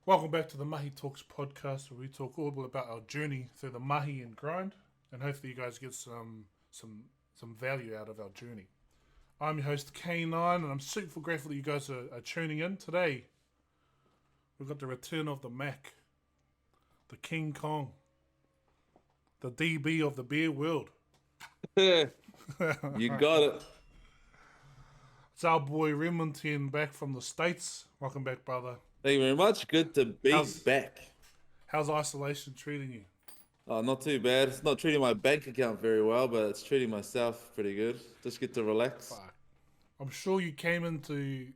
Welcome back to the Mahi Talks podcast, where we talk all about our journey through the mahi and grind, and hopefully you guys get some value out of our journey. I'm your host K9, and I'm super grateful that you guys are tuning in today. We've got the return of the Mac, the King Kong, the DB of the beer world. You got it. It's our boy Remington back from the States. Welcome back, brother. Thank you very much. Good to be back. How's isolation treating you? Oh, not too bad. It's not treating my bank account very well, but it's treating myself pretty good. Just get to relax. Fuck. I'm sure you came into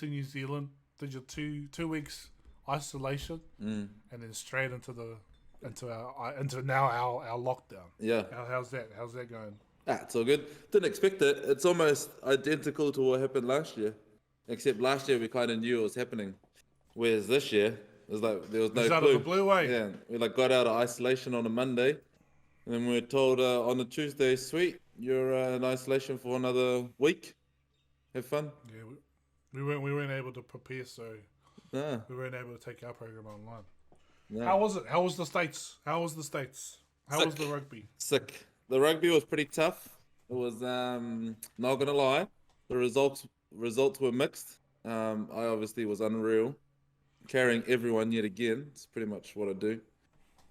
New Zealand, did your two weeks isolation, and then straight into now our lockdown. Yeah. How's that? How's that going? It's all good. Didn't expect it. It's almost identical to what happened last year, except last year we kind of knew it was happening. Whereas this year, it was like there was no It's out clue. of the blue way. Yeah, we got out of isolation on a Monday, and then we were told on the Tuesday, "Sweet, you're in isolation for another week. Have fun." Yeah, we weren't able to prepare, so Nah, we weren't able to take our program online. nah. How was it? How was the States? How was Sick. the rugby? Sick. The rugby was pretty tough. It was not gonna lie, the results were mixed. I obviously was unreal, carrying everyone yet again. It's pretty much what I do.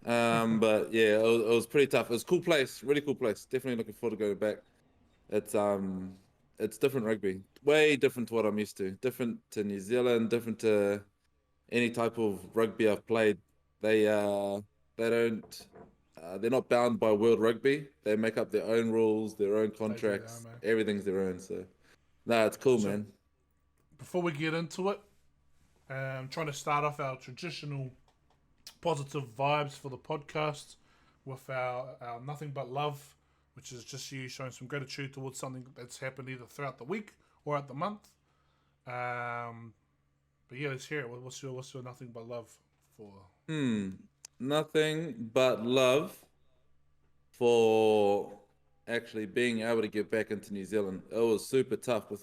But yeah, it was pretty tough. It was a cool place, really cool place. Definitely looking forward to going back. It's different rugby, way different to what I'm used to. Different to New Zealand, different to any type of rugby I've played. They don't. They're not bound by World Rugby. They make up their own rules, their own contracts. man. Everything's their own. So, no, it's cool, So- man. Before we get into it, trying to start off our traditional positive vibes for the podcast with our nothing but love, which is just you showing some gratitude towards something that's happened either throughout the week or at the month. But yeah, let's hear it. What's your nothing but love for? Nothing but love for actually being able to get back into New Zealand. It was super tough with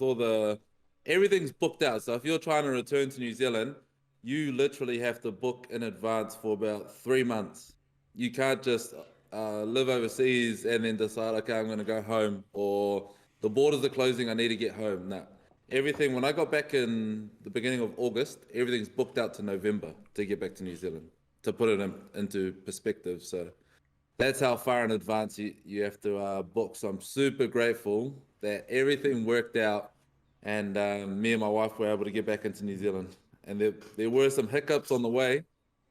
everything's booked out. So if you're trying to return to New Zealand, you literally have to book in advance for about 3 months. You can't just live overseas and then decide, okay, I'm going to go home, or the borders are closing, I need to get home. No. Everything, when I got back in the beginning of August, everything's booked out to November to get back to New Zealand, to put it into perspective. So that's how far in advance you have to book. So I'm super grateful that everything worked out, and me and my wife were able to get back into New Zealand. And there were some hiccups on the way,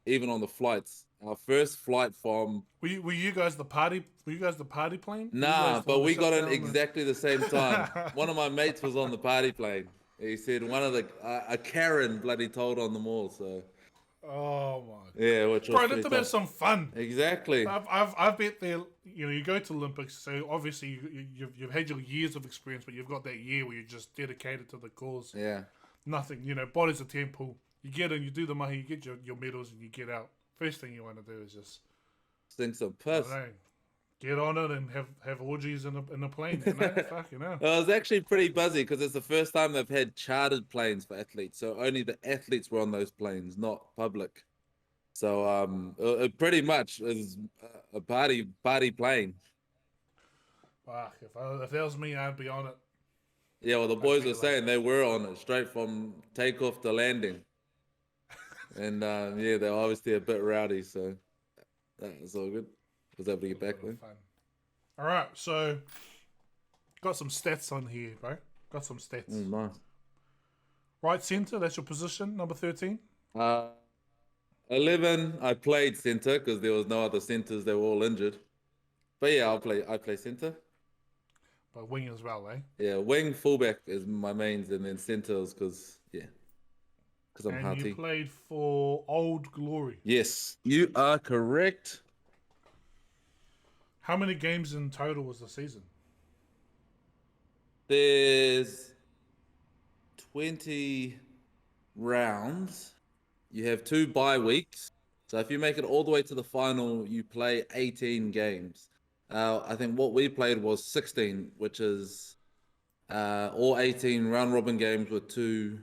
even on the flights. Our first flight from Were you guys the party? Were you guys the party plane? Were you Nah, guys the but one we that got shut in down exactly the same time. One of my mates was on the party plane. He said one of a Karen bloody told on them all. So Oh my! yeah, which was Bro, let pretty them have tough. some fun. Exactly. I've bet there. You know, you go to Olympics, so obviously you've had your years of experience, but you've got that year where you're just dedicated to the cause. Yeah. Nothing, body's a temple. You get in, you do the mahi, you get your medals, and you get out. First thing you want to do is just, Stink some I piss. don't know, get on it and have orgies in a plane. Fuck, It was actually pretty buzzy because it's the first time they've had chartered planes for athletes. So only the athletes were on those planes, not public. So it pretty much is a party plane. Fuck, if that was me, I'd be on it. Yeah, well, the boys be were like- saying they were on it straight from takeoff to landing. And yeah, they're obviously a bit rowdy, so that's all good. Was able to get back there. Fun. All right, so got some stats on here, bro. Got some stats. Nice. Right centre, that's your position, number 13. 11, I played center because there was no other centers. They were all injured. But yeah, I play center. But wing as well, eh? Yeah, wing, fullback is my mains, and then centers because I'm And hearty. you played for Old Glory. Yes, you are correct. How many games in total was the season? There's 20 rounds. You have 2 bye weeks. So if you make it all the way to the final, you play 18 games. I think what we played was 16, which is all 18 round robin games with 2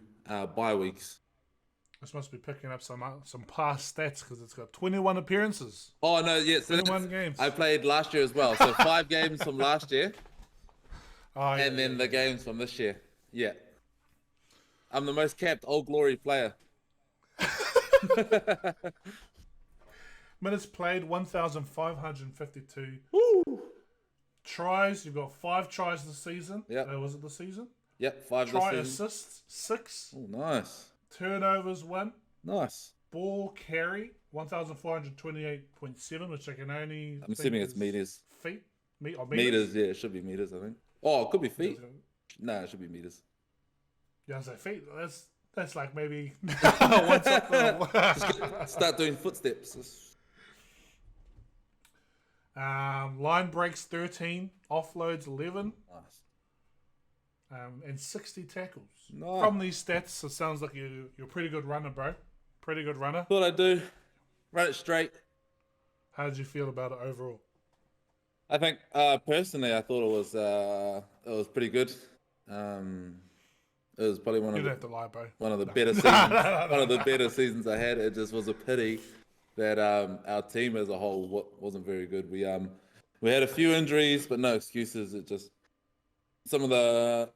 bye weeks. This must be picking up some past stats because it's got 21 appearances. Oh no, yeah, so 21 games. I played last year as well, so 5 games from last year, and then the games from this year. Yeah, I'm the most capped Old Glory player. Minutes played 1,552. Woo! Tries, you've got 5 tries this season. Yeah. Was it the season? Yep, 5 Try this season. assists 6. Oh, nice. Turnovers 1. Nice. Ball carry 1,428.7, which I can only. I'm assuming it's meters. Feet? Meters, yeah, it should be meters, I think. Oh, it could be feet. No, it should be meters. Yeah, I say feet. That's like maybe. Start doing footsteps. Line breaks 13, offloads 11. Nice. And 60 tackles. Nice. From these stats, it sounds like you're a pretty good runner, bro. Pretty good runner. What I do, run it straight. How did you feel about it overall? I think personally, I thought it was pretty good. It was probably one of the better seasons. One of the better seasons I had. It just was a pity that our team as a whole wasn't very good. We had a few injuries, but no excuses. It just some of the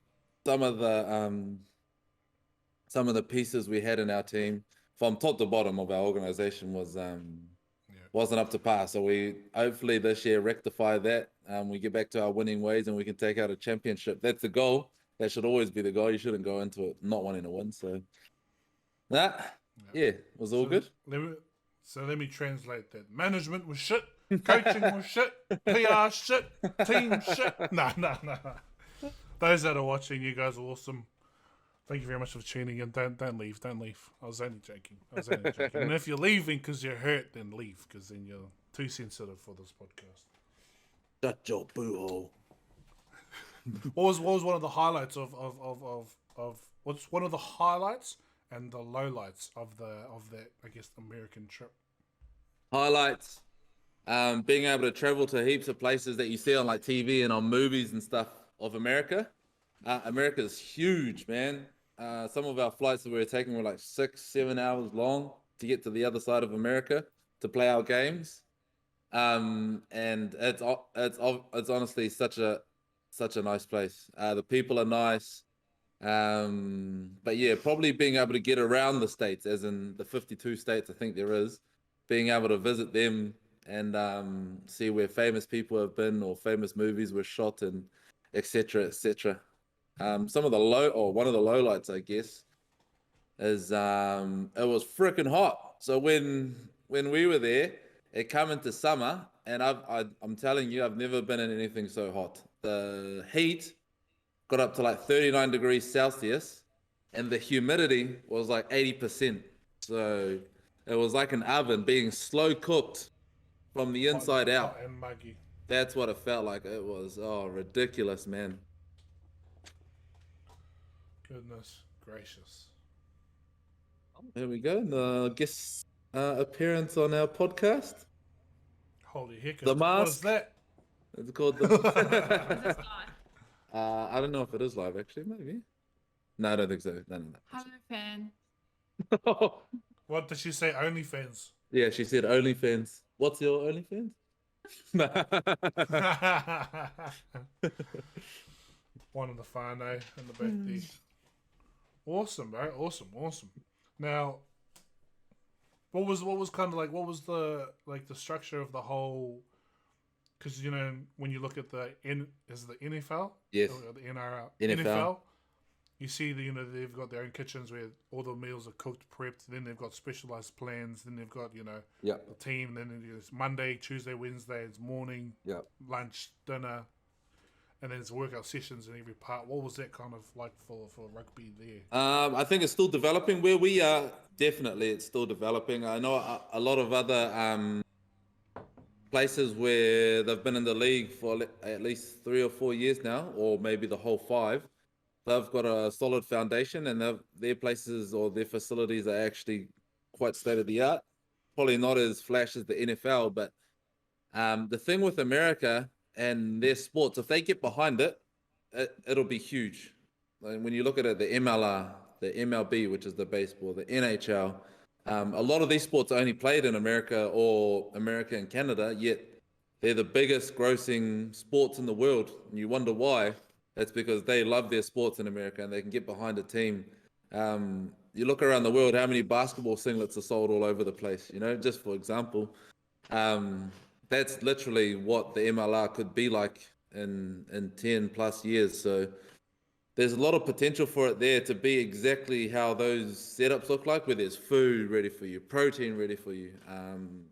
pieces we had in our team from top to bottom of our organization wasn't up to par. So we hopefully this year rectify that. We get back to our winning ways and we can take out a championship. That's the goal. That should always be the goal. You shouldn't go into it not wanting to win. So it was all good. Let me translate that. Management was shit. Coaching was shit. PR shit. Team shit. No. Those that are watching, you guys are awesome. Thank you very much for tuning in. Don't leave. I was only joking. And if you're leaving because you're hurt, then leave, because then you're too sensitive for this podcast. Shut your boo-hole. What was one of the highlights of what's one of the highlights and the lowlights of that, I guess, American trip? Highlights. Being able to travel to heaps of places that you see on like TV and on movies and stuff of America. America's huge, man. Some of our flights that we were taking were like 6-7 hours long to get to the other side of America to play our games. And it's honestly such a nice place. The people are nice. But yeah, probably being able to get around the states, as in the 52 states I think there is, being able to visit them and see where famous people have been or famous movies were shot and etc. One of the lowlights, I guess, is it was freaking hot. So when we were there, it come into summer, and I'm telling you, I've never been in anything so hot. The heat got up to like 39 degrees Celsius, and the humidity was like 80%. So it was like an oven being slow cooked from the inside out. And muggy. That's what it felt like. It was ridiculous, man. Goodness gracious. There we go. Guest appearance on our podcast. Holy heck. The mask. What is that? It's called the... Is this live? I don't know if it is live, actually. Maybe. No, I don't think so. No. Hello, fan. What did she say? OnlyFans. Yeah, she said OnlyFans. What's your OnlyFans? One of the whānau in the back there. Awesome, bro. Awesome. Now, what was kind of like, what was the structure of the whole? Because when you look at the NFL, yes, or the NFL. You see they've got their own kitchens where all the meals are cooked, prepped. Then they've got specialized plans. Then they've got the team. Then it's Monday, Tuesday, Wednesday. It's morning, lunch, dinner, and then it's workout sessions in every part. What was that kind of like for rugby there? I think it's still developing. Where we are, definitely, it's still developing. I know a lot of other places where they've been in the league for at least 3 or 4 years now, or maybe the whole 5. They've got a solid foundation, and their places or their facilities are actually quite state of the art. Probably not as flash as the NFL, but the thing with America and their sports, if they get behind it, it'll be huge. Like when you look at it, the the MLB, which is the baseball, the NHL. A lot of these sports are only played in America or America and Canada, yet they're the biggest grossing sports in the world. And you wonder why. That's because they love their sports in America and they can get behind a team. You look around the world, how many basketball singlets are sold all over the place, you know, just for example. That's literally what the MLR could be like in 10 plus years. So there's a lot of potential for it there to be exactly how those setups look like, where there's food ready for you, protein ready for you,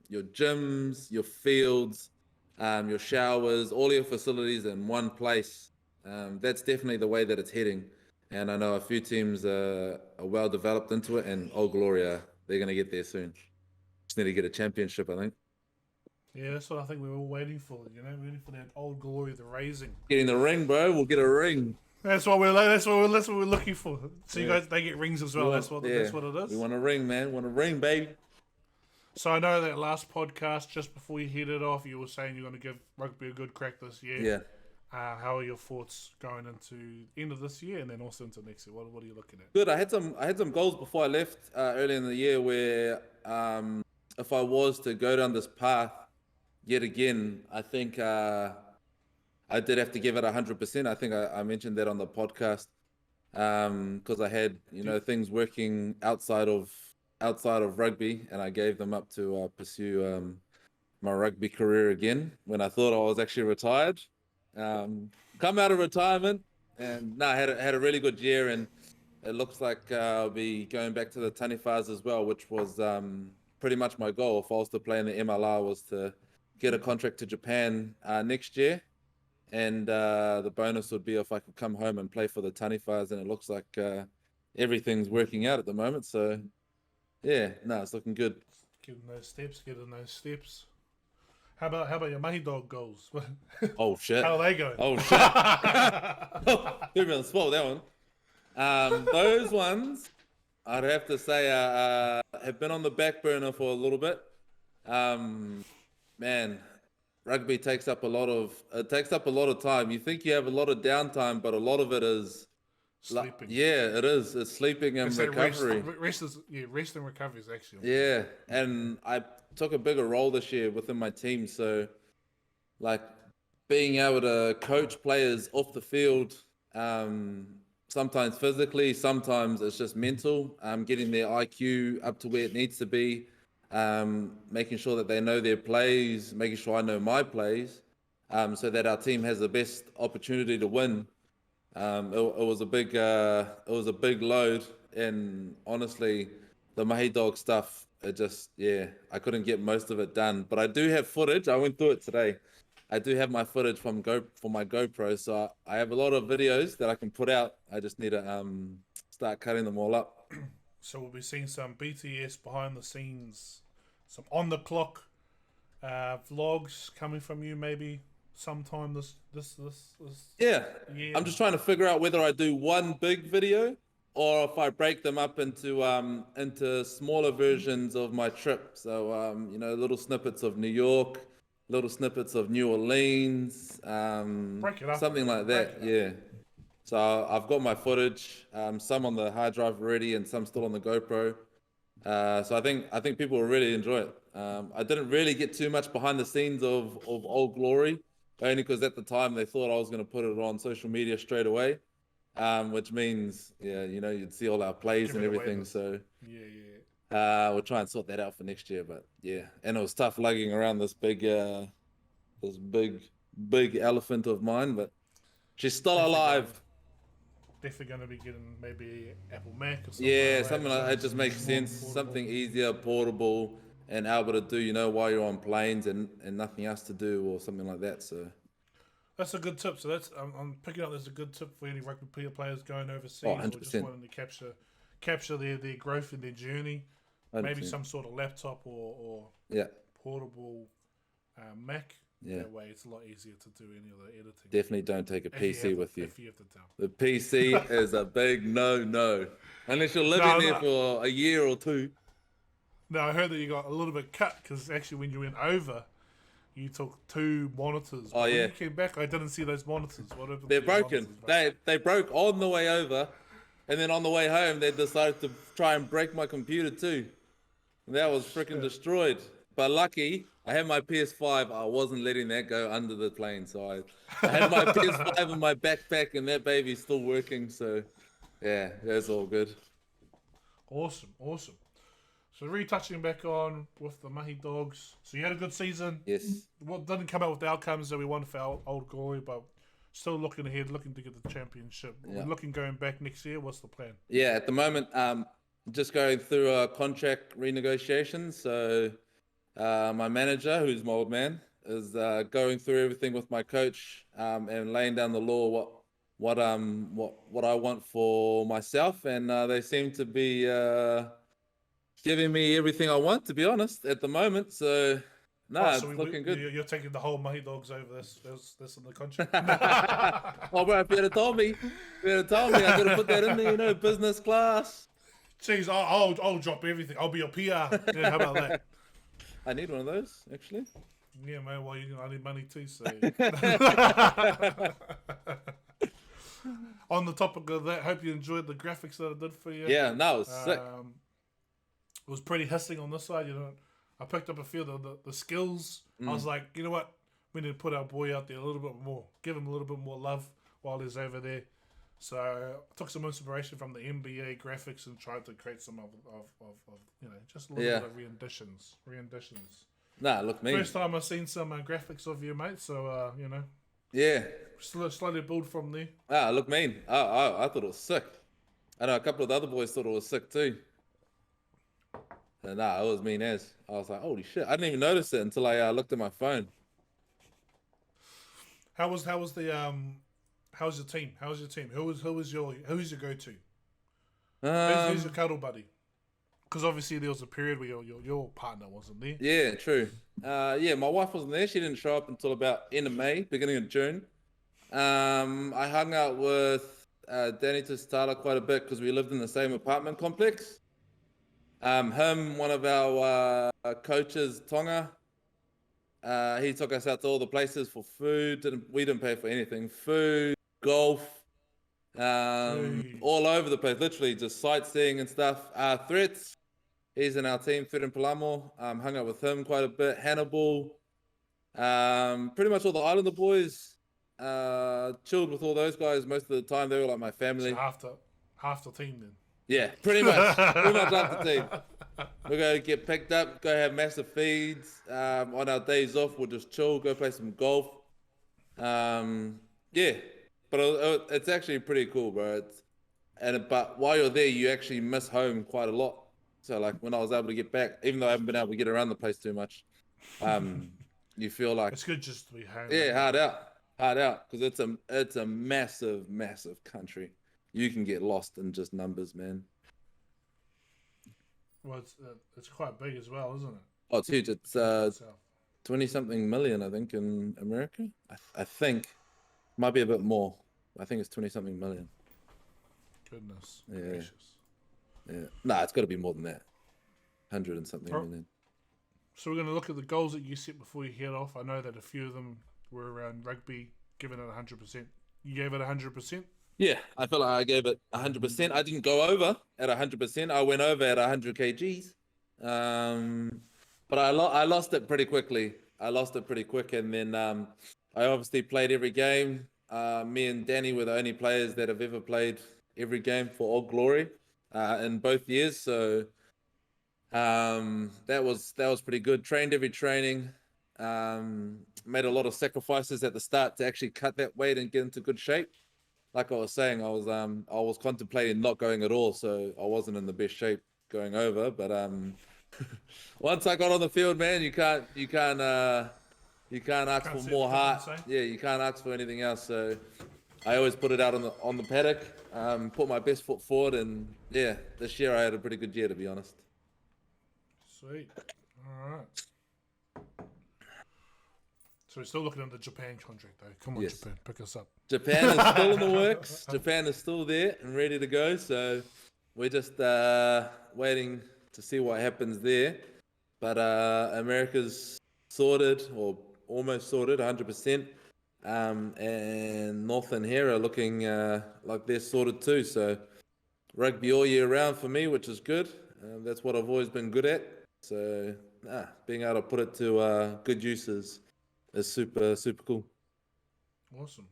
your gyms, your fields, your showers, all your facilities in one place. That's definitely the way that it's heading. And I know a few teams are well developed into it, and Old Gloria, they're going to get there soon. Just need to get a championship, I think. Yeah, that's what I think we're all waiting for. You know, waiting for that Old Glory, the raising. Getting the ring, bro. We'll get a ring. That's what we're looking for. So you guys, they get rings as well. That's what it is. We want a ring, man. Want a ring, baby. So I know that last podcast, just before you headed off, you were saying you're going to give rugby a good crack this year. Yeah. How are your thoughts going into the end of this year and then also into next year? What are you looking at? Good. I had some goals before I left early in the year where if I was to go down this path yet again, I think I did have to give it 100%. I think I mentioned that on the podcast because I had things working outside of rugby, and I gave them up to pursue my rugby career again when I thought I was actually retired. Come out of retirement, and I had a really good year, and it looks like I'll be going back to the Tanifas as well, which was pretty much my goal. If I was to play in the MLR, was to get a contract to Japan next year, and the bonus would be if I could come home and play for the Tanifas, and it looks like everything's working out at the moment. So yeah, it's looking good. Getting those steps. How about your Mahi dog goals? Oh shit! How are they going? Oh shit! Put me on the spot with that one. Those ones, I'd have to say, have been on the back burner for a little bit. Man, rugby takes up a lot of time. You think you have a lot of downtime, but a lot of it is sleeping. Yeah, it is. It's sleeping and recovery. Rest and recovery is actually. Yeah, and I took a bigger role this year within my team. So, like, being able to coach players off the field, sometimes physically, sometimes it's just mental. Getting their IQ up to where it needs to be, making sure that they know their plays, making sure I know my plays, so that our team has the best opportunity to win. It was a big load, and honestly, the Mahi dog stuff, I couldn't get most of it done. But I do have footage. I went through it today. I do have my footage for my GoPro, so I have a lot of videos that I can put out. I just need to start cutting them all up. So we'll be seeing some BTS behind the scenes, some on the clock vlogs coming from you maybe sometime this yeah. year. I'm just trying to figure out whether I do one big video or if I break them up into smaller versions of my trip. So little snippets of New York, little snippets of New Orleans, break it up, something like that. Yeah. So I've got my footage, some on the hard drive already, and some still on the GoPro. So I think people will really enjoy it. I didn't really get too much behind the scenes of Old Glory, only because at the time they thought I was going to put it on social media straight away, which means you'd see all our plays and everything. So we'll try and sort that out for next year. But yeah, and it was tough lugging around this big elephant of mine, but she's still alive. Definitely going to be getting maybe Apple Mac or something. Yeah, like something like that just makes sense. Portable. Something easier, portable, and able to do, while you're on planes and nothing else to do or something like that. So that's a good tip. So I'm picking up. There's a good tip for any rugby players going overseas or just wanting to capture their growth and their journey. 100%. Maybe some sort of laptop or portable Mac. Yeah. That way it's a lot easier to do any of the editing. Definitely don't take a PC with you. If you have to tell. The PC is a big no. Unless you're living there for a year or two. No, I heard that you got a little bit cut because actually when you went over, you took 2 monitors. Oh, when you came back, I didn't see those monitors. They're broken. They broke on the way over. And then on the way home, they decided to try and break my computer too. And that was freaking destroyed. But lucky, I had my PS5. I wasn't letting that go under the plane. So I had my PS5 in my backpack, and that baby's still working. So yeah, that's all good. Awesome. So retouching back on with the Mahi Dogs. So you had a good season. Yes. What didn't come out with the outcomes that we wanted for our old glory, but still looking ahead, looking to get the championship. Yeah. We're looking going back next year. What's the plan? Yeah, at the moment, just going through a contract renegotiation. So my manager, who's my old man, is going through everything with my coach and laying down the law what I want for myself, and they seem to be giving me everything I want, to be honest, at the moment. So it's looking good. You're taking the whole Mahi Dogs over this in the contract. Oh, bro, if you had told me, I could have put that in there, business class. Jeez, I'll drop everything. I'll be your PR. Yeah, how about that? I need one of those, actually. Yeah, man. Well, I need money too. So, on the topic of that, hope you enjoyed the graphics that I did for you. Yeah, no, it was sick. It was pretty hissing on this side. I picked up a few of the skills. I was like, you know what? We need to put our boy out there a little bit more. Give him a little bit more love while he's over there. So I took some inspiration from the NBA graphics and tried to create some of just a little bit of renditions. Nah, look me. First time I've seen some graphics of you, mate. So Yeah. slowly build from there. Ah, look mean. I thought it was sick. I know a couple of the other boys thought it was sick too. And it was mean as. I was like, holy shit! I didn't even notice it until I looked at my phone. How's your team? Who's your go-to? Who's your cuddle buddy? Because obviously there was a period where your partner wasn't there. Yeah, true. My wife wasn't there. She didn't show up until about end of May, beginning of June. I hung out with Danny Tostala quite a bit because we lived in the same apartment complex. One of our coaches, Tonga, he took us out to all the places for food. We didn't pay for anything. Food, golf, all over the place. Literally just sightseeing and stuff. Threats, he's in our team. Threat and Palamo. Hung out with him quite a bit. Hannibal. Pretty much all the Islander boys. Chilled with all those guys most of the time. They were like my family. So half the team then. Yeah, pretty much. Pretty much half the team. We're going to get picked up, go have massive feeds. On our days off, we'll just chill, go play some golf. Yeah, but it's actually pretty cool, bro. But while you're there, you actually miss home quite a lot. So like when I was able to get back, even though I haven't been able to get around the place too much, you feel like it's good just to be home. Yeah, hard out, because it's a massive, massive country. You can get lost in just numbers, man. Well, it's quite big as well, isn't it? Oh, it's huge. It's 20-something million, I think, in America. I think might be a bit more. I think it's 20-something million. Goodness gracious. Yeah. Nah, it's got to be more than that. 100 and something million. So we're going to look at the goals that you set before you head off. I know that a few of them were around rugby, giving it 100%. You gave it 100%? Yeah, I feel like I gave it 100%. I didn't go over at 100%. I went over at 100 kgs. But I lost it pretty quickly. And then I obviously played every game. Me and Danny were the only players that have ever played every game for All Glory in both years. So that was pretty good. Trained every training. Made a lot of sacrifices at the start to actually cut that weight and get into good shape. Like I was saying, I was contemplating not going at all, so I wasn't in the best shape going over. But once I got on the field, man, you can't ask for more heart. Yeah, you can't ask for anything else. So I always put it out on the paddock, put my best foot forward, and yeah, this year I had a pretty good year, to be honest. Sweet. All right. So we're still looking at the Japan contract, though. Come on, yes. Japan, pick us up. Japan is still in the works. Japan is still there and ready to go. So we're just waiting to see what happens there. But America's sorted, or almost sorted, 100%. And North and here are looking like they're sorted too. So rugby all year round for me, which is good. That's what I've always been good at. So, being able to put it to good uses is super, super cool. Awesome.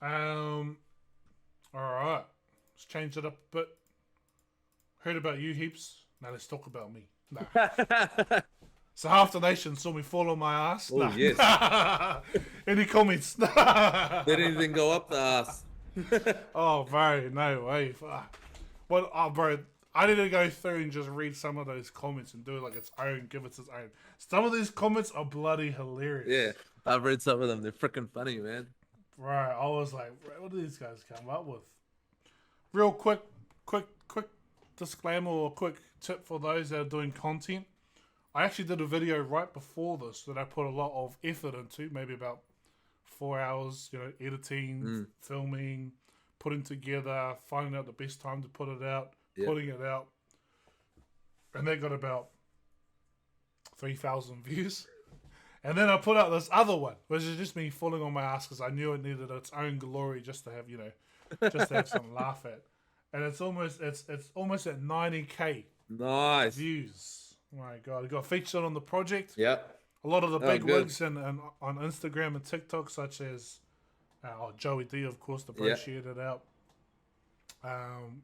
All right. Let's change it up a bit. Heard about you heaps. Now let's talk about me. Nah. So half the nation saw me fall on my ass. Oh, yes. Any comments? Did anything go up the ass? Oh, bro, no way. Fuck. Well, bro, I need to go through and just read some of those comments and do it like its own, give it its own. Some of these comments are bloody hilarious. Yeah, I've read some of them. They're freaking funny, man. Bro, I was like, bro, what do these guys come up with? Real quick disclaimer or quick tip for those that are doing content. I actually did a video right before this that I put a lot of effort into, maybe about 4 hours, editing, filming, putting together, finding out the best time to put it out, putting it out. And they got about 3,000 views. And then I put out this other one, which is just me falling on my ass because I knew it needed its own glory just to have, just to have something to laugh at. And it's almost at 90K Nice views. My God, it got featured on the project. Yep. A lot of the big good. links and on Instagram and TikTok, such as Joey D, of course, the bro shared it out.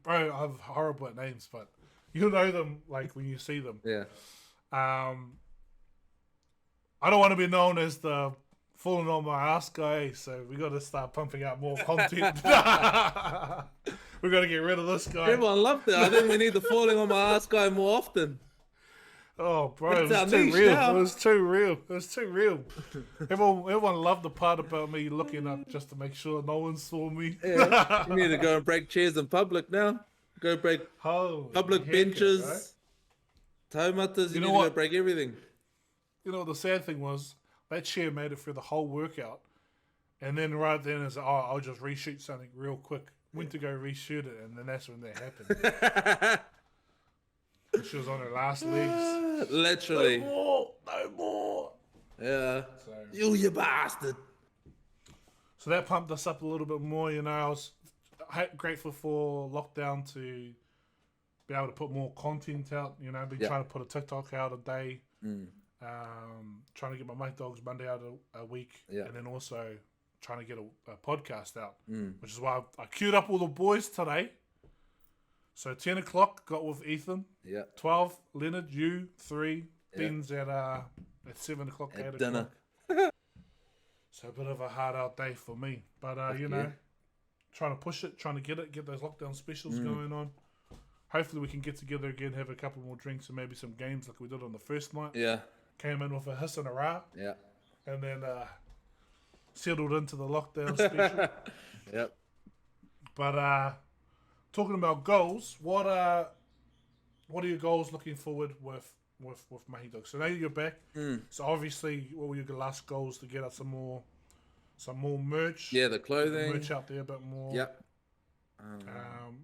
Bro, I'm horrible at names, but you'll know them like when you see them. Yeah. I don't want to be known as the falling on my ass guy, so we got to start pumping out more content. We got to get rid of this guy. Everyone loved it. I think we need the falling on my ass guy more often. Oh, bro, That's it was too niche real. now. It was too real. Everyone loved the part about me looking up just to make sure no one saw me. Yeah. You need to go and break chairs in public now. Go break public benches, taumatas. You need to go break everything. You know, the sad thing was, that chair made it through the whole workout. And then right then it's, I'll just reshoot something real quick. Went to go reshoot it, and then that's when that happened. She was on her last legs. Literally. No more. Yeah. So, You bastard. so that pumped us up a little bit more. I was grateful for lockdown to be able to put more content out. Been trying to put a TikTok out a day. Trying to get my Mate Dogs Monday out a week. Yeah. And then also trying to get a podcast out. Which is why I queued up all the boys today. So 10 o'clock, got with Ethan. Yeah. 12, Leonard, you, 3, Ben's at 7 o'clock, 8 o'clock. Dinner. So a bit of a hard out day for me. But, trying to push it, trying to get those lockdown specials going on. Hopefully we can get together again, have a couple more drinks and maybe some games like we did on the first night. Yeah. Came in with a hiss and a rah. Yeah. And then settled into the lockdown special. Yep. But, talking about goals, what are your goals looking forward with Mahi Dogs? So now you're back. So obviously, what were your last goals to get us some more merch? Yeah, the clothing. Merch out there a bit more. Yep.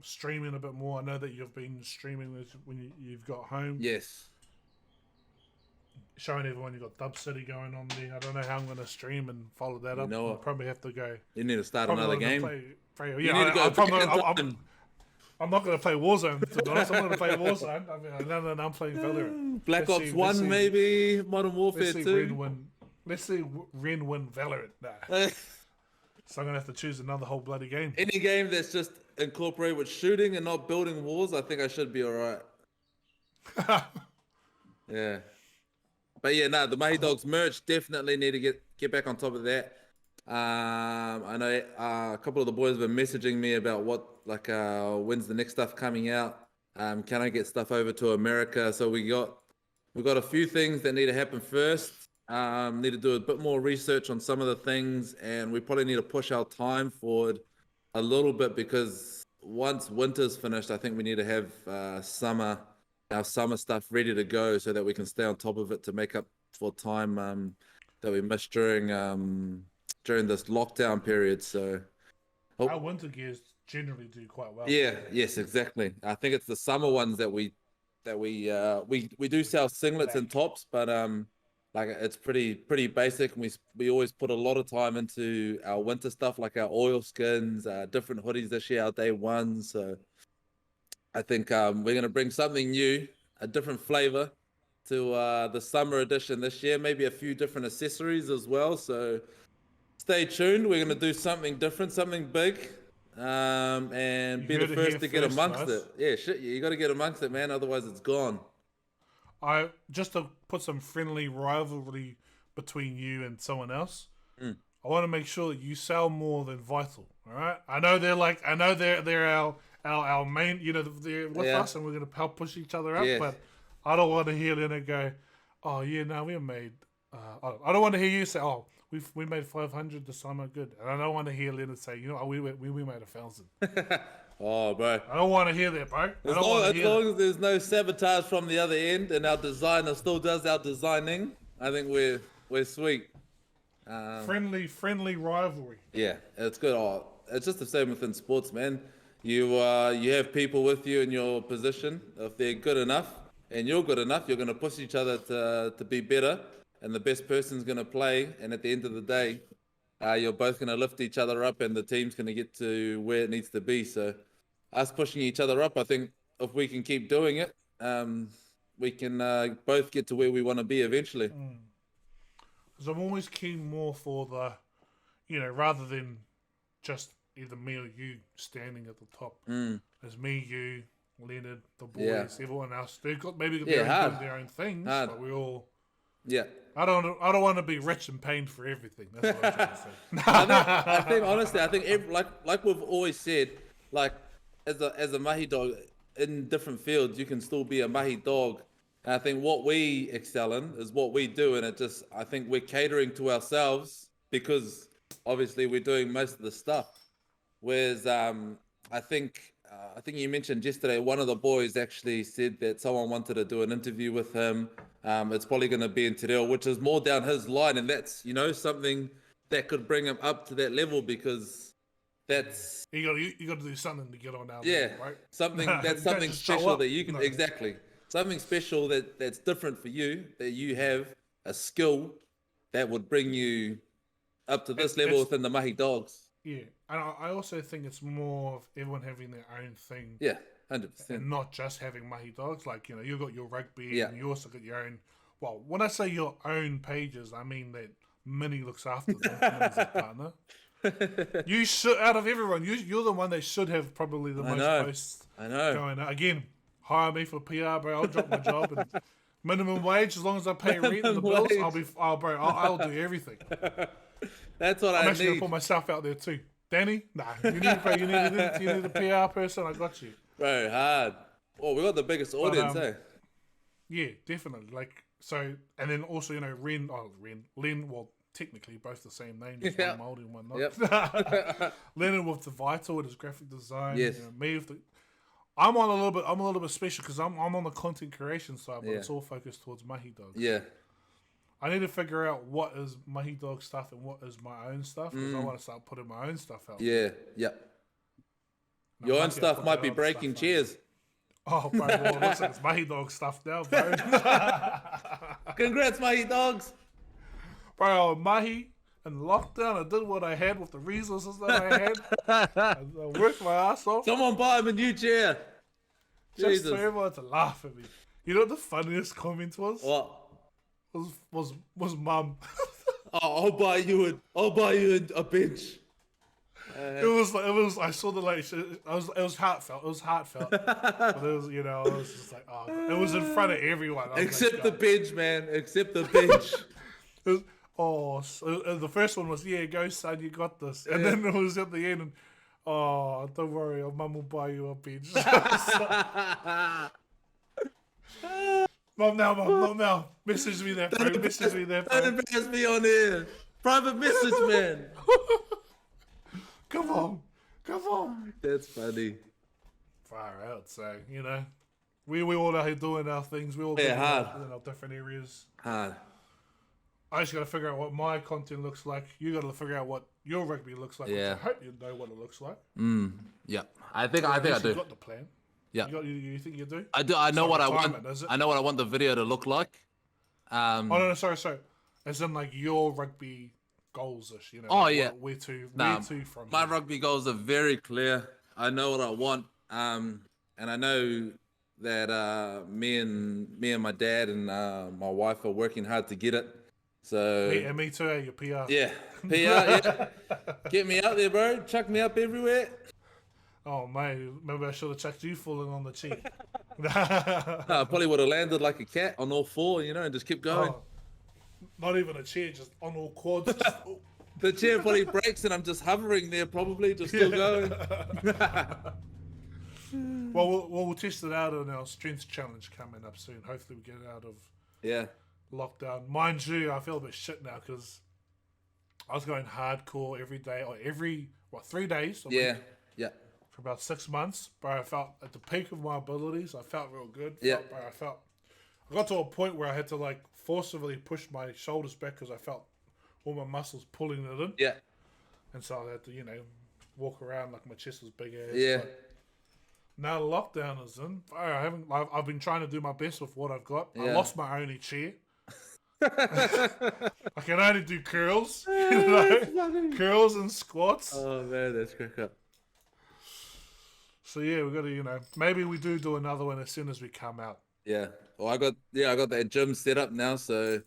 Streaming a bit more. I know that you've been streaming when you've got home. Yes. Showing everyone you've got Dub City going on there. I don't know how I'm going to stream and follow that up. I'll probably have to go. You need to start another game. You need to go. I'm not going to play Warzone, to be honest. I'm going to play Warzone. I'm playing Valorant. Black Ops 1, maybe. Modern Warfare 2. Let's see Ren win Valorant. Nah. So I'm going to have to choose another whole bloody game. Any game that's just incorporated with shooting and not building walls, I think I should be all right. Yeah. But yeah, the Mahi Dogs merch, definitely need to get back on top of that. I know a couple of the boys have been messaging me about when's the next stuff coming out. Can I get stuff over to America? So we've got a few things that need to happen first. Need to do a bit more research on some of the things, and we probably need to push our time forward a little bit because once winter's finished, I think we need to have our summer stuff ready to go so that we can stay on top of it to make up for time that we missed during this lockdown period. So our winter gears generally do quite well. Yeah, yes, exactly. I think it's the summer ones that we do sell singlets and tops, but Like it's pretty basic. And we always put a lot of time into our winter stuff, like our oil skins, different hoodies this year, our day one. So I think we're gonna bring something new, a different flavor to the summer edition this year. Maybe a few different accessories as well. So stay tuned. We're gonna do something different, something big, and You be the heard it first here to get first, amongst guys. it. Yeah, shit, you got to get amongst it, man. Otherwise, it's gone. I just to put some friendly rivalry between you and someone else. Mm. I want to make sure that you sell more than Vital. All right. I know they're our main. You know, they're with Yeah. us, and we're gonna help push each other up. Yes. But I don't want to hear Leonard go, "Oh yeah, no, we made." I don't want to hear you say, "Oh, we made 500 this summer, good." And I don't want to hear Leonard say, "You know, we made 1,000." Oh, bro. I don't want to hear that, bro. I As don't long, want to as hear long that. as there's no sabotage from the other end, and our designer still does our designing, I think we're sweet. Friendly rivalry. Yeah, it's good. Oh, it's just the same within sports, man. You have people with you in your position. If they're good enough and you're good enough, you're gonna push each other to be better, and the best person's gonna play. And at the end of the day, you're both gonna lift each other up, and the team's gonna get to where it needs to be. So, us pushing each other up, I think if we can keep doing it, we can both get to where we want to be eventually. Because I'm always keen more for the, rather than just either me or you standing at the top. There's me, you, Leonard, the boys, Yeah. everyone else. They've got maybe Yeah, they're hard. doing their own things, Hard. but we all. Yeah. I don't want to be rich and paying for everything. That's what I'm trying to say. I think honestly, like we've always said, like as a Mahi dog in different fields, you can still be a Mahi dog. And I think what we excel in is what we do, and I think we're catering to ourselves because obviously we're doing most of the stuff. Whereas I think you mentioned yesterday one of the boys actually said that someone wanted to do an interview with him. It's probably going to be in Te Reo, which is more down his line, and that's something that could bring him up to that level because that's you got to do something to get on our yeah level, right? something You that's can't something just show special up. that you can No. exactly something special that's different for you, that you have a skill that would bring you up to this level within the Mahi dogs. Yeah, and I also think it's more of everyone having their own thing. Yeah, 100%. And not just having Mahi dogs. Like, you've got your rugby Yeah. and you also got your own. Well, when I say your own pages, I mean that Minnie looks after them. Minnie's a partner. You should, out of everyone, you're the one that should have probably the most know. posts I know. going out. Again, hire me for PR, bro. I'll drop my job. And minimum wage, as long as I pay rent and the bills, Minimum I'll do everything. That's what I'm I actually going need. to put myself out there too. Danny? Nah, you need a PR person, I got you. Bro, hard. Oh, we got the biggest audience, eh? Yeah, definitely. Like, so, and then also, Len, well, technically both the same name, just Yeah. one mold and one not. Yep. Lennon with the Vital with his graphic design. Yes. Me with the. I'm a little bit special because I'm on the content creation side, but Yeah. it's all focused towards Mahi dogs. Yeah. I need to figure out what is Mahi dog stuff and what is my own stuff because I want to start putting my own stuff out. Yeah. Yep. And I Your might own be able to stuff put might that be other breaking stuff out. chairs. Oh, bro, well, it looks like it's Mahi dog stuff now, bro. Congrats, Mahi dogs. Bro, Mahi, in lockdown, I did what I had with the resources that I had. I worked my ass off Someone buy him a new chair. just Jesus. for everyone to laugh at me. You know what the funniest comment was? What? Was mum. Oh, I'll buy you a bench. It was. I saw the like. It was heartfelt. It was heartfelt. But it was, I was just like, oh, it was in front of everyone. I was Except like, the God. bench, man. Except the bench. It was, the first one was, yeah, go son, you got this. And then it was at the end, and don't worry, your mum will buy you a bench. Mum now. Message me that, bro. Message me that, Don't bro. embarrass me on here. Private message, man. Come on. That's funny. Far out, so, we all out here doing our things. We all Yeah, doing hard. in our different areas. Hard. I just got to figure out what my content looks like. You got to figure out what your rugby looks like. which Yeah. I hope you know what it looks like. Yeah. I think I You do. got the plan. Yeah. You think you do? I do. I know like what a I timer, want. does it? I know what I want the video to look like. Oh no, sorry. As in like your rugby goals-ish, you know. Oh, like yeah. Where to Nah, from my here. rugby goals are very clear. I know what I want. And I know that me and my dad and my wife are working hard to get it. So Me too. Your PR. yeah, PR, yeah. Get me out there, bro. Chuck me up everywhere. Oh mate, maybe I should have chucked you falling on the cheek. No, I probably would have landed like a cat on all four, and just kept going. Oh, not even a chair, just on all quads. The chair probably breaks and I'm just hovering there, probably just still going. Well, we'll test it out on our strength challenge coming up soon. Hopefully, we get out of Yeah, lockdown. Mind you, I feel a bit shit now because I was going hardcore every day or every 3 days. A yeah, week yeah, for about 6 months. But I felt at the peak of my abilities. I felt real good. Yeah. I got to a point where I had to like forcibly push my shoulders back because I felt all my muscles pulling it in, yeah, and so I had to walk around like my chest was big as. yeah. But now lockdown is in. I've been trying to do my best with what I've got. I Yeah. lost my only chair. I can only do curls, curls and squats. Oh man, that's crack up. So yeah, we got to maybe we do another one as soon as we come out. Yeah. Well, I got that gym set up now, so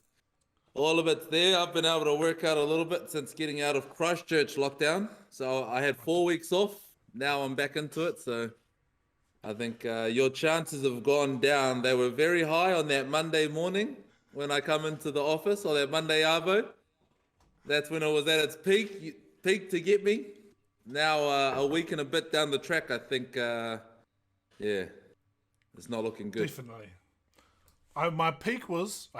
all of it's there. I've been able to work out a little bit since getting out of Christchurch lockdown. So I had 4 weeks off. Now I'm back into it. So I think your chances have gone down. They were very high on that Monday morning when I come into the office, or that Monday arvo. That's when it was at its peak to get me. Now a week and a bit down the track, I think, yeah, it's not looking good. Definitely. My peak was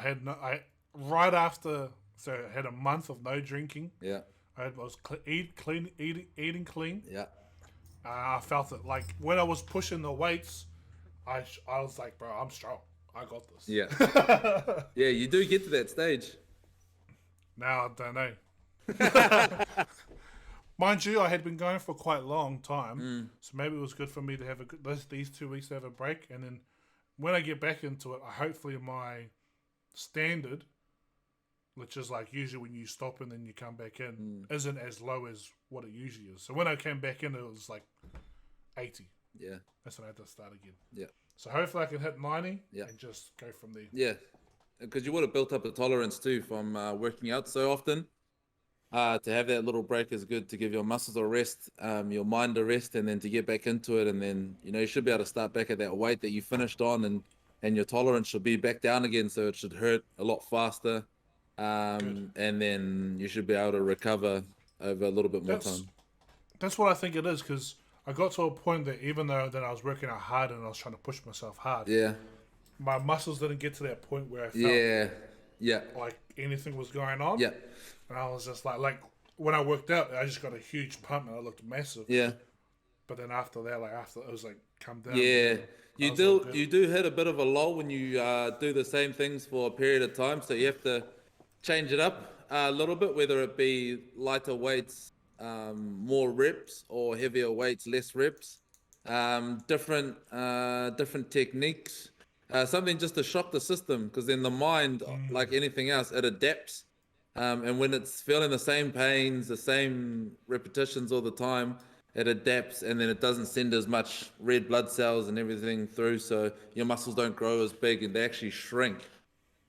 right after, so I had a month of no drinking. Yeah, I was eating clean. yeah, I felt it like when I was pushing the weights, I was like, bro, I'm strong. I got this. yeah. Yeah, you do get to that stage. Now I don't know. Mind you, I had been going for quite a long time, so maybe it was good for me to have these 2 weeks to have a break, and then when I get back into it, hopefully my standard, which is like usually when you stop and then you come back in, isn't as low as what it usually is. So when I came back in, it was like 80. Yeah, That's when I had to start again. yeah, So hopefully I can hit 90 Yeah. and just go from there. yeah. Because you would have built up a tolerance too from working out so often. To have that little break is good to give your muscles a rest, your mind a rest, and then to get back into it. And then, you should be able to start back at that weight that you finished on, and your tolerance should be back down again. So it should hurt a lot faster. And then you should be able to recover over a little bit more time. That's what I think it is, because I got to a point that even though that I was working out hard and I was trying to push myself hard, Yeah, my muscles didn't get to that point where I felt yeah, yeah, like anything was going on. yeah, And I was just like when I worked out, I just got a huge pump and I looked massive. yeah. But then after that, it was like come down. Yeah, I was all good. you do hit a bit of a lull when you do the same things for a period of time. So you have to change it up a little bit, whether it be lighter weights, more reps, or heavier weights, less reps. Different techniques. Something just to shock the system, because then the mind, like anything else, it adapts. And when it's feeling the same pains, the same repetitions all the time, it adapts, and then it doesn't send as much red blood cells and everything through, so your muscles don't grow as big and they actually shrink.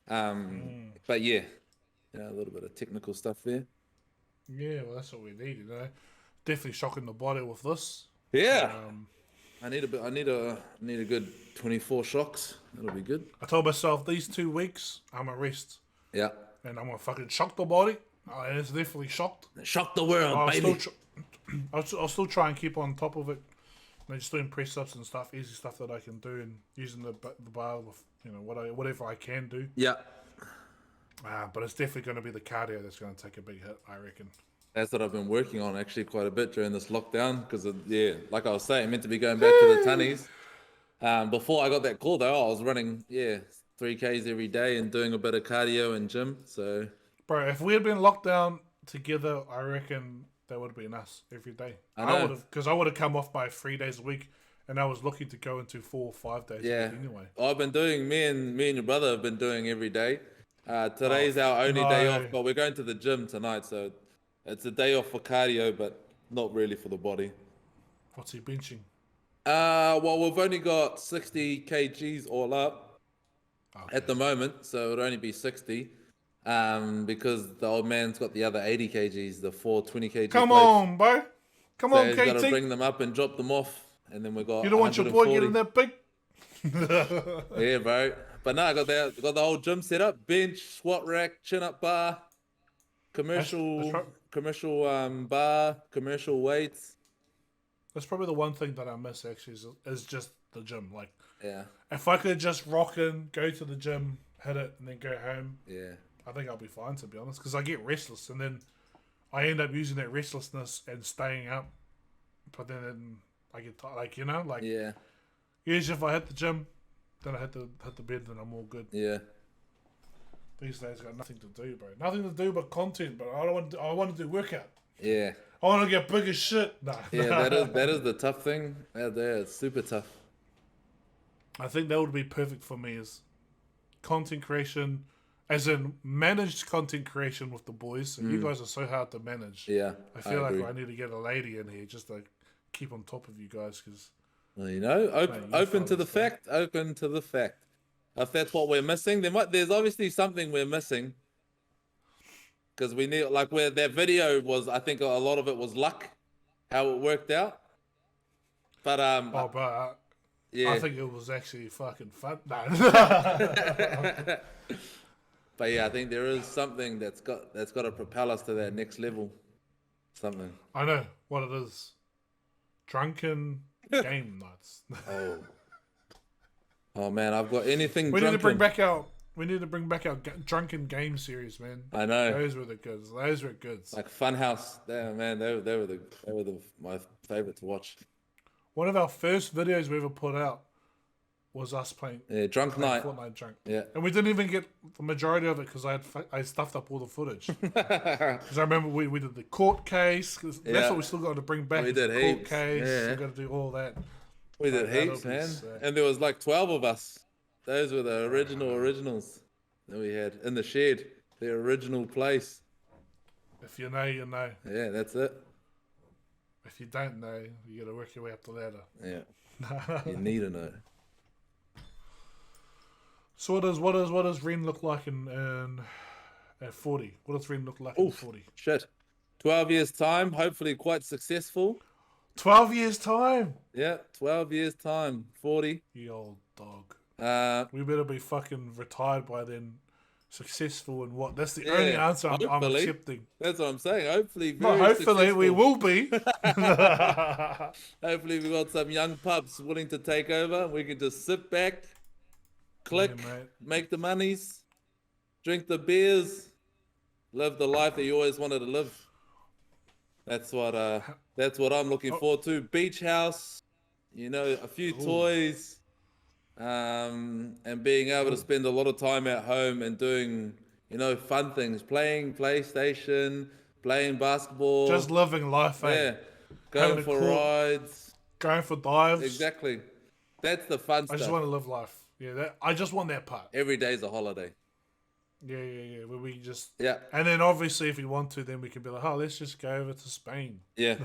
But yeah, a little bit of technical stuff there. Yeah, well, that's what we need, Definitely shocking the body with this. Yeah, I need a good 24 shocks. That'll be good. I told myself these 2 weeks I'm gonna rest Yeah, and I'm gonna fucking shock the body. And it's definitely shocked. shock the world, I'll baby. I'll still try and keep on top of it. Just doing press ups and stuff, easy stuff that I can do, and using the bar with whatever I can do. Yeah, But it's definitely going to be the cardio that's going to take a big hit, I reckon. that's what I've been working on actually quite a bit during this lockdown, because like I was saying, meant to be going back to the tunnies. Before I got that call though, I was running 3Ks every day and doing a bit of cardio and gym. So, bro, if we had been locked down together, I reckon that would have been us every day. I would have, because I would have come off by 3 days a week, and I was looking to go into 4 or 5 days a week anyway. I've been doing me and your brother have been doing every day. Today's our only day no. off, but we're going to the gym tonight, so it's a day off for cardio, but not really for the body. What's he benching? Well, we've only got 60 kgs all up Okay. at the moment, so it'll only be 60. Because the old man's got the other 80 kgs, the 420 kg Come plates. on, bro. Come So on, he's got to KT. bring them up and drop them off, and then we got. You don't want your boy 140. getting that big? Yeah, bro. But no, I got the whole gym set up: bench, squat rack, chin up bar, commercial, That's right. commercial bar, commercial weights. That's probably the one thing that I miss, actually, is just the gym. Like, Yeah, if I could just rock in, go to the gym, hit it, and then go home, yeah, I think I'll be fine, to be honest. Because I get restless, and then I end up using that restlessness and staying up. But then I get tired, like, you know, like yeah, usually if I hit the gym, then I hit the bed, then I'm all good. yeah. These days, I got nothing to do, bro. Nothing to do but content. But I don't want. I want to do workout. Yeah, I want to get big as shit. Nah. yeah. That is the tough thing. Yeah, it's super tough. I think that would be perfect for me is content creation, as in managed content creation with the boys. So you guys are so hard to manage. Yeah, I feel like agree. I need to get a lady in here just to keep on top of you guys because Well, you know, open to the fellas, fact. Open to the fact. If that's what we're missing, there's obviously something we're missing. Because we need, like, where that video was, I think a lot of it was luck, how it worked out. But yeah, I think it was actually fucking fun. No. but yeah, I think there is something that's got to propel us to that next level. Something. I know what it is. Drunken game nights. Oh man, I've got anything. We drunken. need to bring back our drunken game series, man. I know. Those were the goods. Those were goods. Like Funhouse, man, they were my favorite to watch. One of our first videos we ever put out was us playing Drunk night. Fortnite drunk. Yeah. And we didn't even get the majority of it because I stuffed up all the footage. Because I remember we did the court case. 'Cause that's what we still got to bring back. We is did the court heaps. case. Yeah. We got to do all that. We did That'll heaps, be man. sick. And there was like 12 of us. Those were the originals that we had in the shed. The original place. If you know, you know. Yeah, that's it. If you don't know, you got to work your way up the ladder. Yeah. You need to know. So what does Ren look like in at 40? What does Ren look like in 40? Shit. 12 years time, hopefully quite successful. 12 years time. Yeah, 12 years time, 40. You old dog. We better be fucking retired by then. Successful in what? That's the only answer I'm accepting. That's what I'm saying. Hopefully, Well, hopefully we will be. Hopefully we got some young pups willing to take over. We can just sit back, click, mate. make the monies, drink the beers, live the life that you always wanted to live. That's what I'm looking forward to. Beach house, you know, a few toys, and being able to spend a lot of time at home and doing, you know, fun things, playing PlayStation, playing basketball. Just living life, eh? Yeah, going for rides. Going for dives. Exactly. That's the fun I stuff. just want to live life. Yeah, I just want that part. Every day's a holiday. Yeah. Where we just... Yeah. And then obviously if we want to, then we can be like, oh, let's just go over to Spain. Yeah.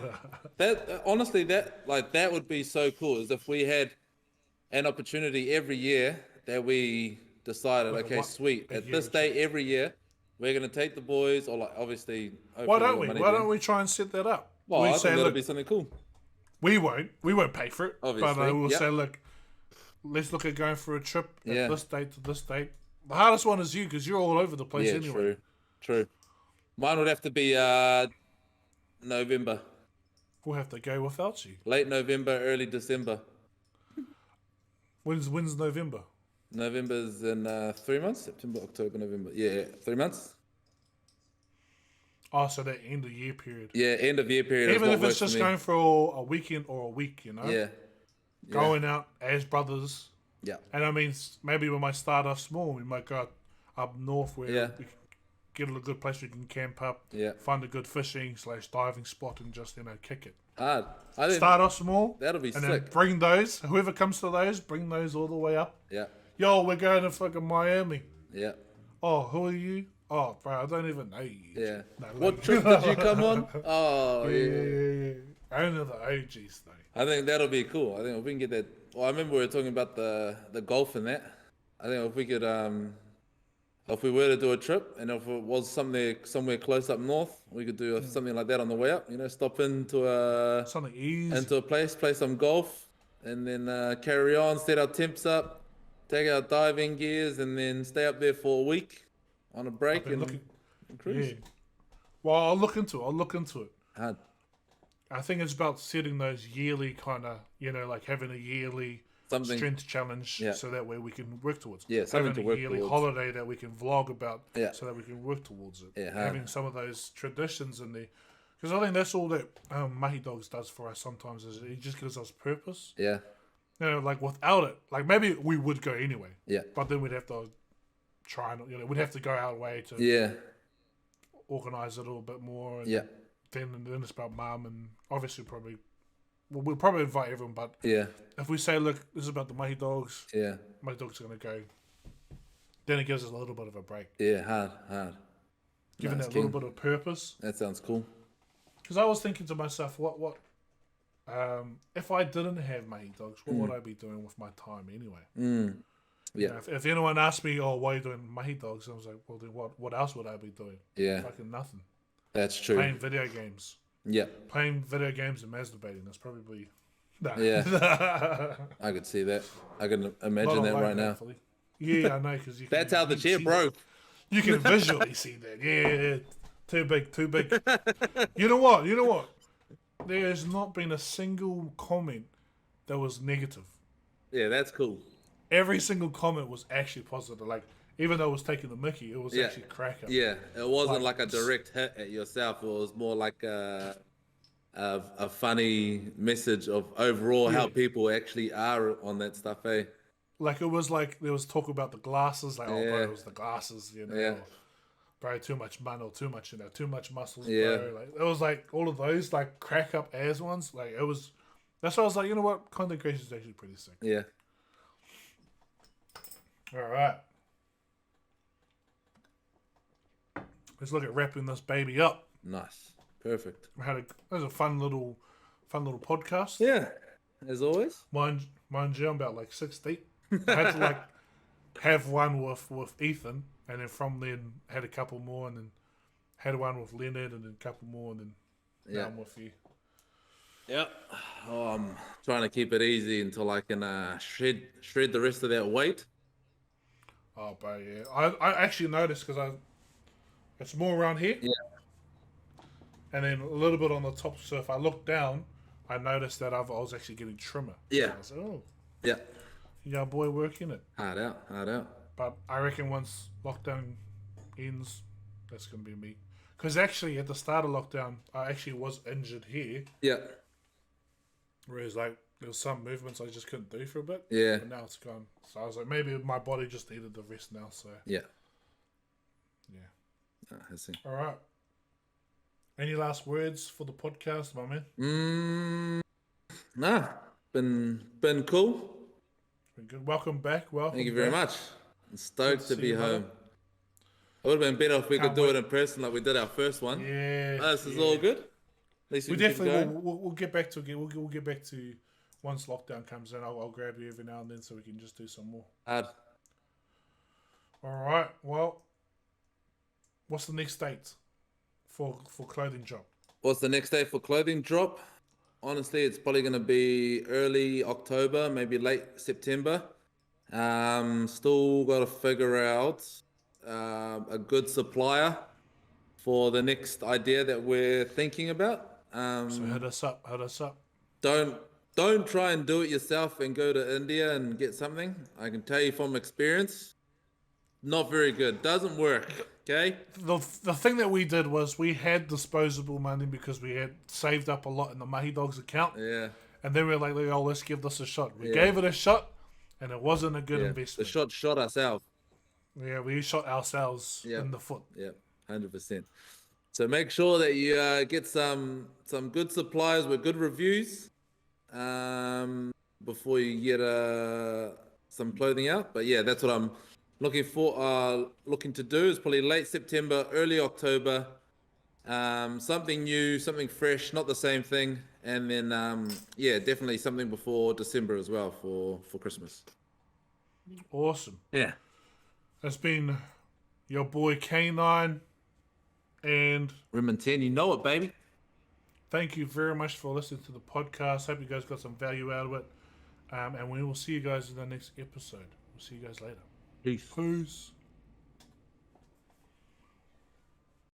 That honestly, that would be so cool. Is if we had an opportunity every year that we decided, okay, sweet, at this day every year, we're gonna take the boys, or like obviously. Why don't we? Why don't we try and set that up? Well, I say, think that'll look, be something cool. we won't pay for it. Obviously, but we'll say, look, let's look at going for a trip at Yeah. this date to this date. The hardest one is you because you're all over the place Yeah, anyway. true. Mine would have to be November, We'll have to go without you. late November, early December. When's November? November's in 3 months. September, October, November. Yeah, 3 months. Oh, so that end of year period. Yeah, end of year period. Even is if what it's works just for me. going for a weekend or a week, you know? Yeah. Going out as brothers. Yeah. And I mean, maybe we might start off small. We might go up north where Yeah. we can get a good place we can camp up, Yeah. find a good fishing / diving spot and just, kick it. I think Start off small. that'll be and sick. then bring those, whoever comes to those, bring those all the way up. Yeah. Yo, we're going to fucking Miami. Yeah. Oh, who are you? Oh, bro, I don't even know you. Yeah. No, What like- trip did you come on? Oh, Yeah, yeah. yeah, yeah. Only the OGs, though. I think that'll be cool. I think if we can get that. Well, I remember we were talking about the golf and that. I think if we could, if we were to do a trip, and if it was somewhere close up north, we could do something like that on the way up. Stop Something easy. into a place, play some golf, and then carry on, set our temps up, take our diving gears, and then stay up there for a week on a break been and, looking- and cruise. Yeah. Well, I'll look into it. Hard. I think it's about setting those yearly kind of, like having a yearly Something. strength challenge, Yeah. so that way we can work towards. Yeah, something having to work a yearly towards. holiday that we can vlog about, Yeah. so that we can work towards it. Yeah, Having some of those traditions in there, because I think that's all that Mahi Dogs does for us. Sometimes is it just gives us purpose. Yeah. Like without it, like maybe we would go anyway, Yeah. but then we'd have to try and we'd have to go our way to Yeah. organize it a little bit more. And Yeah. then it's about mum, and obviously we'll probably invite everyone, but Yeah. if we say, look, this is about the Mahi Dogs, Yeah. Mahi Dogs are going to go, then it gives us a little bit of a break, Yeah. Hard. giving Nice, that little King. bit of purpose. That sounds cool. Because I was thinking to myself, what if I didn't have Mahi Dogs, what would I be doing with my time anyway? Yeah. If anyone asked me, oh, why are you doing Mahi Dogs? I was like, well, then what else would I be doing? Yeah. Fucking nothing. That's true. Playing video games. Yeah. Playing video games and masturbating. That's probably... Nah. Yeah. I could see that. I can imagine Not that alone, right now. hopefully. Yeah, I know, because you. That's how the you chair see broke. that. You can visually see that. Yeah, too big. You know what? There has not been a single comment that was negative. Yeah, that's cool. Every single comment was actually positive. Like, even though it was taking the mickey, it was Yeah. actually cracker. Yeah, it wasn't Like- like a direct hit at yourself. It was more like a funny message of overall how Yeah. people actually are on that stuff, eh? Like, it was like, there was talk about the glasses. Like, oh, bro, Yeah. it was the glasses, Yeah. Bro, too much man or too much, too much muscles, Yeah. bro. Like, it was like all of those, like, crack up ass ones. Like, it was, that's why I was like, you know what? Content creation is actually pretty sick. Yeah. All right. Let's look at wrapping this baby up. Nice. Perfect. That was a fun little podcast. Yeah. As always. Mind you, I'm about like 6 deep. I had to like have one with Ethan, and then from then had a couple more, and then had one with Leonard, and then a couple more, and then now Yeah. I'm with you. Yep. Oh, I'm trying to keep it easy until I can shred the rest of that weight. Oh, bro, yeah. I actually noticed because it's more around here. Yeah. And then a little bit on the top. So if I look down, I noticed that I was actually getting trimmer. Yeah. I was like, oh, Yeah. yeah, boy, working it. Hard out. But I reckon once lockdown ends, that's going to be me. Because actually, at the start of lockdown, I actually was injured here. Yeah. Whereas, like, there was some movements I just couldn't do for a bit. Yeah. But now it's gone. So I was like, maybe my body just needed the rest now. So, Yeah. yeah. I see. All right. Any last words for the podcast, my man? Nah. Been cool. Been good. Welcome back. Welcome. Thank you very back. much. I'm stoked Good to to be see you, brother. home. It would have been better if we Can't could do wait. it in person like we did our first one. Yeah. This is yeah. all good. At least We we can keep definitely going. we'll get back to it. We'll get back to once lockdown comes in. I'll grab you every now and then so we can just do some more. Hard. All right. Well, what's the next date for clothing drop? What's the next day for clothing drop? Honestly, it's probably going to be early October, maybe late September. Still got to figure out a good supplier for the next idea that we're thinking about. So hit us up. Hit us up. Don't try and do it yourself and go to India and get something. I can tell you from experience, not very good. Doesn't work. Okay. The thing that we did was we had disposable money because we had saved up a lot in the Mahi Dogs account. Yeah. And then we were like, oh, let's give this a shot. We Yeah. gave it a shot, and it wasn't a good Yeah. The investment. shot us out. Yeah, we shot ourselves Yeah. in the foot. Yeah, 100%. So make sure that you get some good suppliers with good reviews before you get some clothing out. But yeah, that's what I'm looking to do is probably late September, early October. Something new, something fresh, not the same thing. And then, yeah, definitely something before December as well for Christmas. Awesome. Yeah. That's been your boy K9. And Rim and 10, you know it, baby. thank you very much for listening to the podcast. Hope you guys got some value out of it. And we will see you guys in the next episode. We'll see you guys later. Peace. Peace.